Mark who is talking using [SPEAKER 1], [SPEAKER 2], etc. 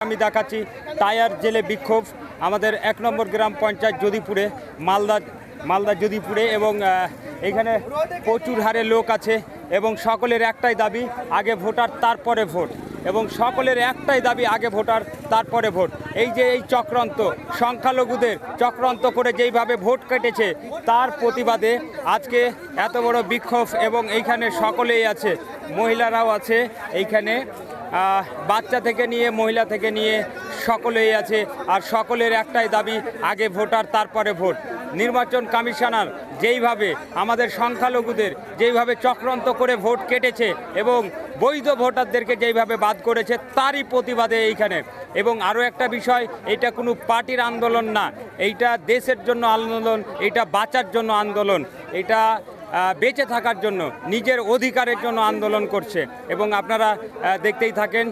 [SPEAKER 1] আমি দেখাচ্ছি টায়ার জেলে বিক্ষোভ আমাদের ১ নম্বর গ্রাম পঞ্চায়েত যদিপুরে মালদা যদিপুরে এবং এখানে প্রচুর হারে লোক আছে এবং সকলের একটাই দাবি আগে ভোটার তারপরে ভোট এবং সকলের একটাই দাবি আগে ভোটার তারপরে ভোট। এই যে এই চক্রান্ত সংখ্যালঘুদের চক্রান্ত করে যেইভাবে ভোট কেটেছে তার প্রতিবাদে আজকে এত বড় বিক্ষোভ এবং এইখানে সকলেই আছে, মহিলারাও আছে এইখানে, বাচ্চা থেকে নিয়ে মহিলা থেকে নিয়ে সকলেই আছে আর সকলের একটাই দাবি আগে ভোটার তারপরে ভোট। নির্বাচন কমিশনার যেইভাবে আমাদের সংখ্যালঘুদের যেইভাবে চক্রান্ত করে ভোট কেটেছে এবং বৈধ ভোটারদেরকে যেইভাবে বাদ করেছে তারই প্রতিবাদে এইখানে। এবং আরও একটা বিষয়, এটা কোনো পার্টির আন্দোলন না, এইটা দেশের জন্য আন্দোলন, এটা বাঁচার জন্য আন্দোলন, এটা বেঁচে থাকার জন্য নিজের অধিকারের জন্য আন্দোলন করছে এবং আপনারা দেখতেই থাকেন।